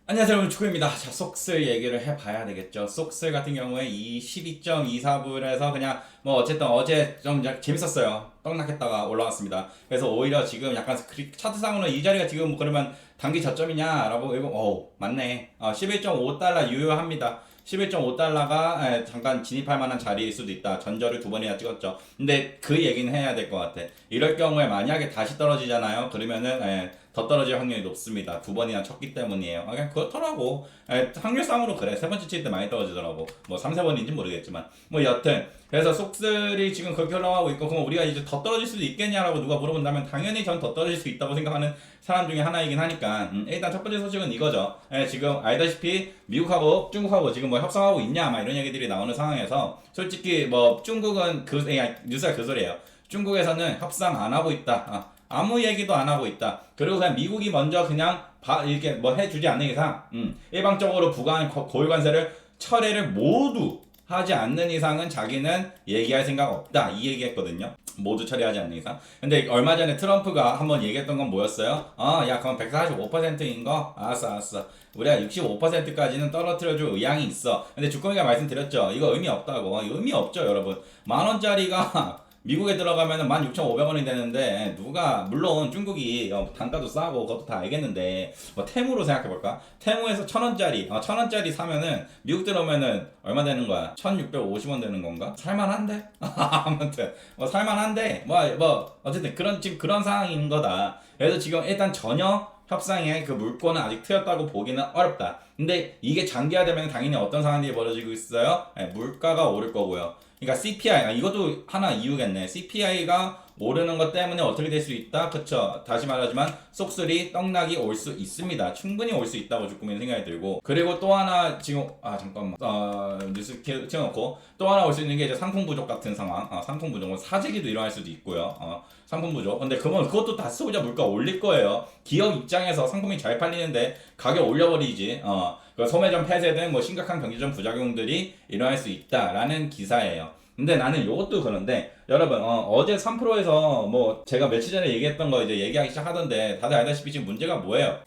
안녕하세요 여러분, 축구입니다. 자, 속슬 얘기를 해봐야 되겠죠. 속슬 같은 경우에 이 12.24불에서 그냥 뭐 어쨌든 어제 좀 재밌었어요. 떡락했다가 올라왔습니다. 그래서 오히려 지금 약간 차트상으로 이 자리가 지금 뭐 그러면 단기 저점이냐라고 이거 맞네. 11.5달러 유효합니다. 11.5달러가 잠깐 진입할 만한 자리일 수도 있다. 전저를 두 번이나 찍었죠. 근데 그 얘기는 해야 될 것 같아. 이럴 경우에 만약에 다시 떨어지잖아요. 그러면은 더 떨어질 확률이 높습니다. 두 번이나 쳤기 때문이에요. 그냥 그렇더라고. 확률상으로 그래. 세 번째 칠 때 많이 떨어지더라고. 뭐 3, 4번인지 모르겠지만. 뭐 여튼. 그래서 속슬이 지금 그렇게 흘러가고 있고, 그럼 우리가 이제 더 떨어질 수도 있겠냐라고 누가 물어본다면 당연히 전 더 떨어질 수 있다고 생각하는 사람 중에 하나이긴 하니까. 일단 첫 번째 소식은 이거죠. 지금 알다시피 미국하고 중국하고 지금 뭐 협상하고 있냐 막 이런 얘기들이 나오는 상황에서 솔직히 뭐 중국은 뉴스가 그 소리예요. 중국에서는 협상 안 하고 있다. 아무 얘기도 안 하고 있다. 그리고 그냥 미국이 먼저 그냥 이렇게 뭐 해주지 않는 이상, 일방적으로 부과한 고유 관세를 철회를 모두 하지 않는 이상은 자기는 얘기할 생각 없다. 이 얘기했거든요. 모두 처리하지 않는 이상. 근데 얼마 전에 트럼프가 한번 얘기했던 건 뭐였어요? 야, 그럼 145%인 거? 알았어. 우리가 65%까지는 떨어뜨려줄 의향이 있어. 근데 주권이가 말씀드렸죠. 이거 의미 없다고. 의미 없죠, 여러분. 10,000원짜리가 미국에 들어가면은 16,500원이 되는데, 물론 중국이 단가도 싸고 그것도 다 알겠는데, 뭐 테무로 생각해볼까? 테무에서 1,000원짜리 사면은 미국 들어오면은 얼마 되는 거야? 1,650원 되는 건가? 살만한데? 아무튼 뭐 살만한데 어쨌든 지금 그런 상황인 거다. 그래서 지금 일단 전혀 협상에 그 물꼬는 아직 트였다고 보기는 어렵다. 근데 이게 장기화되면 당연히 어떤 상황들이 벌어지고 있어요? 물가가 오를 거고요. 그러니까 CPI, 이것도 하나 이유겠네. CPI가 오르는 것 때문에 어떻게 될 수 있다? 그쵸? 다시 말하지만 속술이 떡락이 올 수 있습니다. 충분히 올 수 있다고 조금 생각이 들고, 그리고 또 하나 지금 잠깐만 뉴스 켜놓고 또 하나 올 수 있는 게 이제 상품 부족 같은 상황. 상품 부족은 사재기도 일어날 수도 있고요. 상품 부족. 근데 그것도 다 소비자 물가 올릴 거예요. 기업 입장에서 상품이 잘 팔리는데 가격 올려버리지. 그 소매점 폐쇄 등 뭐 심각한 경제적 부작용들이 일어날 수 있다라는 기사예요. 근데 나는 요것도 그런데 여러분, 어제 3프로에서 뭐 제가 며칠 전에 얘기했던 거 이제 얘기하기 시작하던데, 다들 알다시피 지금 문제가 뭐예요?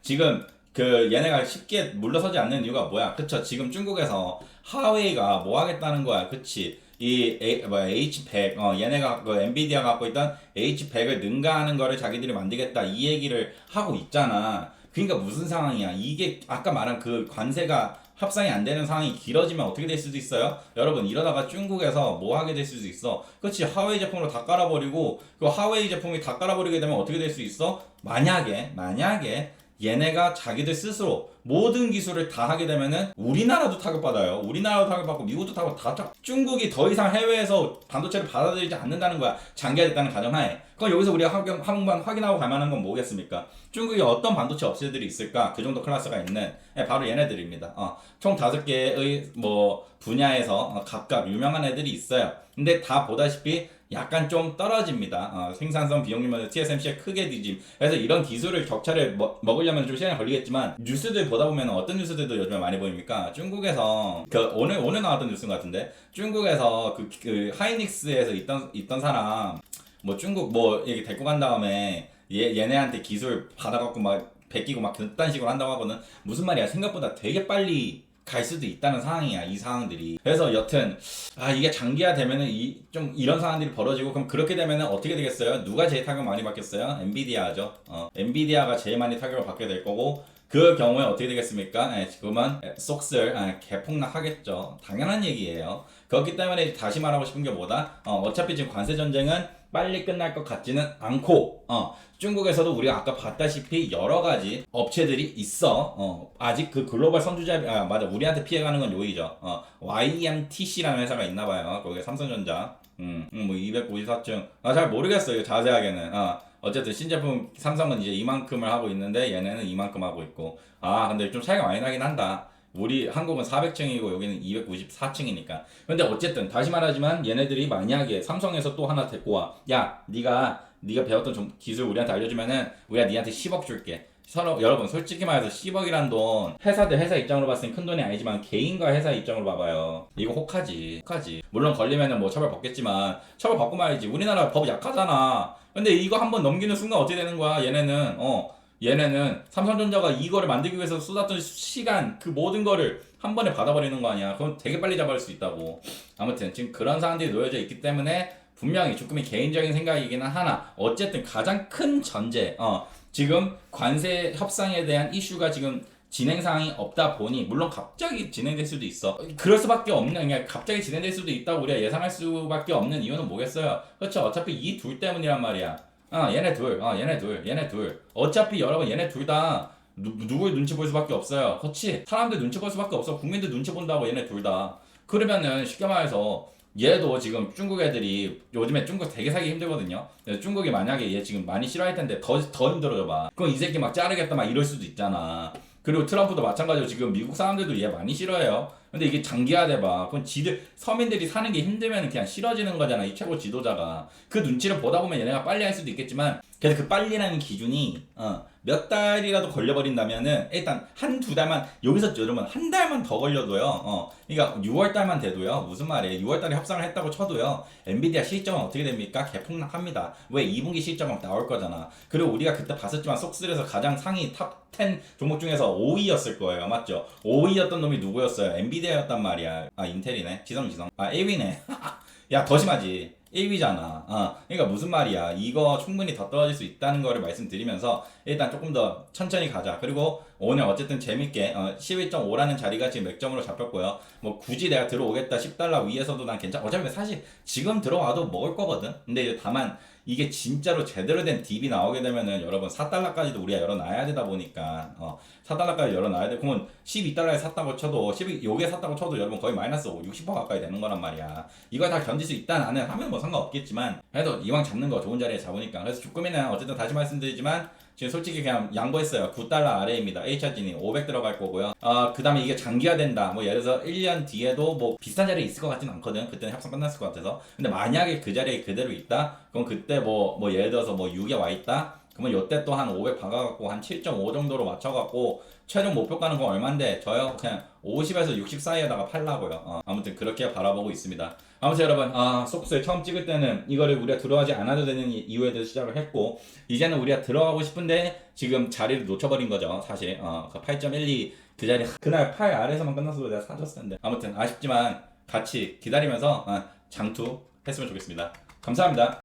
지금 얘네가 쉽게 물러서지 않는 이유가 뭐야? 그쵸? 지금 중국에서 하웨이가 뭐 하겠다는 거야? 그치? H100, 얘네가 엔비디아 갖고 있던 H100을 능가하는 거를 자기들이 만들겠다, 이 얘기를 하고 있잖아. 그러니까 무슨 상황이야? 이게 아까 말한 그 관세가 협상이 안 되는 상황이 길어지면 어떻게 될 수도 있어요? 여러분, 이러다가 중국에서 뭐 하게 될 수도 있어. 그렇지, 하웨이 제품으로 다 깔아버리고, 그 하웨이 제품이 다 깔아버리게 되면 어떻게 될 수 있어? 만약에 얘네가 자기들 스스로 모든 기술을 다 하게 되면은 우리나라도 타격받아요. 우리나라도 타격받고 미국도 타격. 중국이 더 이상 해외에서 반도체를 받아들이지 않는다는 거야. 장기화됐다는 가정하에. 그럼 여기서 우리가 한번 확인하고 갈 만한 건 뭐겠습니까? 중국에 어떤 반도체 업체들이 있을까? 그 정도 클래스가 있는, 바로 얘네들입니다. 총 5개의 뭐 분야에서 각각 유명한 애들이 있어요. 근데 다 보다시피 약간 좀 떨어집니다. 생산성, 비용률, TSMC가 크게 뒤짐. 그래서 이런 기술을 격차를 먹으려면 좀 시간이 걸리겠지만, 뉴스들 보다 보면 어떤 뉴스들도 요즘에 많이 보입니까? 중국에서 오늘 나왔던 뉴스 같은데, 중국에서 그 하이닉스에서 있던 사람, 뭐 중국 뭐 이렇게 데리고 간 다음에 얘네한테 기술 받아갖고 막 베끼고 막 그딴 식으로 한다고 하고는, 무슨 말이야? 생각보다 되게 빨리 갈 수도 있다는 상황이야, 이 상황들이. 그래서 여튼 이게 장기화 되면은 좀 이런 상황들이 벌어지고, 그럼 그렇게 되면은 어떻게 되겠어요? 누가 제일 타격 많이 받겠어요? 엔비디아죠. 엔비디아가 제일 많이 타격을 받게 될 거고, 그 경우에 어떻게 되겠습니까? 지금은 속슬 개폭락하겠죠. 당연한 얘기예요. 그렇기 때문에 다시 말하고 싶은 게 뭐다? 어차피 지금 관세 전쟁은 빨리 끝날 것 같지는 않고, 중국에서도 우리가 아까 봤다시피 여러 가지 업체들이 있어. 아직 그 글로벌 선두자, 맞아, 우리한테 피해가는 건 요이죠. YMTC라는 회사가 있나봐요. 거기에 삼성전자, 뭐 254층, 잘 모르겠어요, 자세하게는. 어쨌든 신제품 삼성은 이제 이만큼을 하고 있는데 얘네는 이만큼 하고 있고, 근데 좀 차이가 많이 나긴 한다. 우리 한국은 400층이고 여기는 294층이니까. 근데 어쨌든 다시 말하지만, 얘네들이 만약에 삼성에서 또 하나 데리고 와, 야, 네가 배웠던 좀 기술 우리한테 알려주면은 우리가 니한테 10억 줄게. 여러분, 솔직히 말해서 10억이란 돈, 회사 입장으로 봤을 땐 큰 돈이 아니지만 개인과 회사 입장으로 봐봐요, 이거 혹하지. 물론 걸리면은 뭐 처벌 받겠지만, 처벌 받고 말이지. 우리나라 법 약하잖아. 근데 이거 한번 넘기는 순간 어떻게 되는 거야? 얘네는 얘네는 삼성전자가 이거를 만들기 위해서 쏟았던 시간 그 모든 거를 한 번에 받아버리는 거 아니야. 그럼 되게 빨리 잡아올 수 있다고. 아무튼 지금 그런 상황들이 놓여져 있기 때문에 분명히 조금의 개인적인 생각이기는 하나 어쨌든 가장 큰 전제 지금 관세 협상에 대한 이슈가 지금 진행 사항이 없다 보니 물론 갑자기 진행될 수도 있어. 그럴 수밖에 없는 그냥 갑자기 진행될 수도 있다고 우리가 예상할 수밖에 없는 이유는 뭐겠어요? 그렇죠. 어차피 이 둘 때문이란 말이야. 얘네 둘. 어차피 여러분 얘네 둘 다 누구의 눈치 볼 수밖에 없어요. 그렇지. 사람들 눈치 볼 수밖에 없어. 국민들 눈치 본다고 얘네 둘 다. 그러면은 쉽게 말해서 얘도 지금 중국 애들이 요즘에 중국 되게 살기 힘들거든요. 그래서 중국이 만약에 얘 지금 많이 싫어할 텐데 더 힘들어져 봐. 그럼 이 새끼 막 자르겠다 막 이럴 수도 있잖아. 그리고 트럼프도 마찬가지로 지금 미국 사람들도 얘 많이 싫어해요. 근데 이게 장기화돼 봐. 그럼 지들 서민들이 사는 게 힘들면 그냥 싫어지는 거잖아. 이 최고 지도자가. 그 눈치를 보다 보면 얘네가 빨리 할 수도 있겠지만 그래서 그 빨리라는 기준이 몇 달이라도 걸려버린다면은 일단 한두 달만 여기서 여러분 한 달만 더 걸려도요. 그러니까 6월 달만 돼도요. 무슨 말이에요? 6월 달에 협상을 했다고 쳐도요. 엔비디아 실적은 어떻게 됩니까? 개폭락합니다. 왜 2분기 실적은 나올 거잖아. 그리고 우리가 그때 봤었지만 속슬에서 가장 상위 탑 10 종목 중에서 5위였을 거예요. 맞죠? 5위였던 놈이 누구였어요? 엔비디아였단 말이야. 아 인텔이네. 지성. 아 1위네. 야 더 심하지. 1위잖아. 그러니까 무슨 말이야. 이거 충분히 더 떨어질 수 있다는 거를 말씀드리면서 일단 조금 더 천천히 가자. 그리고 오늘 어쨌든 재밌게 11.5라는 자리가 지금 맥점으로 잡혔고요. 뭐 굳이 내가 들어오겠다 10달러 위에서도 난 괜찮아. 어차피 사실 지금 들어와도 먹을 거거든. 근데 이제 다만 이게 진짜로 제대로 된 딥이 나오게 되면은 여러분 4달러까지도 우리가 열어놔야 되다 보니까 4달러까지 열어놔야 돼. 그러면 12달러에 샀다고 쳐도 요게 샀다고 쳐도 여러분 거의 마이너스 60% 가까이 되는 거란 말이야. 이걸 다 견딜 수 있다 나는 하면 뭐 상관없겠지만 그래도 이왕 잡는 거 좋은 자리에 잡으니까. 그래서 주꾸미는 어쨌든 다시 말씀드리지만 지금 솔직히 그냥 양보했어요. 9달러 아래입니다. HRG는 500 들어갈 거고요. 그 다음에 이게 장기화된다. 뭐 예를 들어서 1년 뒤에도 뭐 비슷한 자리에 있을 것 같진 않거든. 그때는 협상 끝났을 것 같아서. 근데 만약에 그 자리에 그대로 있다? 그럼 그때 뭐 예를 들어서 뭐 6에 와 있다? 그러면 요때 또 한 500 박아갖고 한 7.5 정도로 맞춰갖고 최종 목표 가는 건 얼만데 저요 그냥 50에서 60 사이에다가 팔라고요. 아무튼 그렇게 바라보고 있습니다. 아무튼 여러분 속수에 처음 찍을 때는 이거를 우리가 들어가지 않아도 되는 이유에 대해서 시작을 했고 이제는 우리가 들어가고 싶은데 지금 자리를 놓쳐버린 거죠. 사실 그 8.12 그 자리 그날 8 아래에서만 끝났어도 내가 사줬을 텐데 아무튼 아쉽지만 같이 기다리면서 장투 했으면 좋겠습니다. 감사합니다.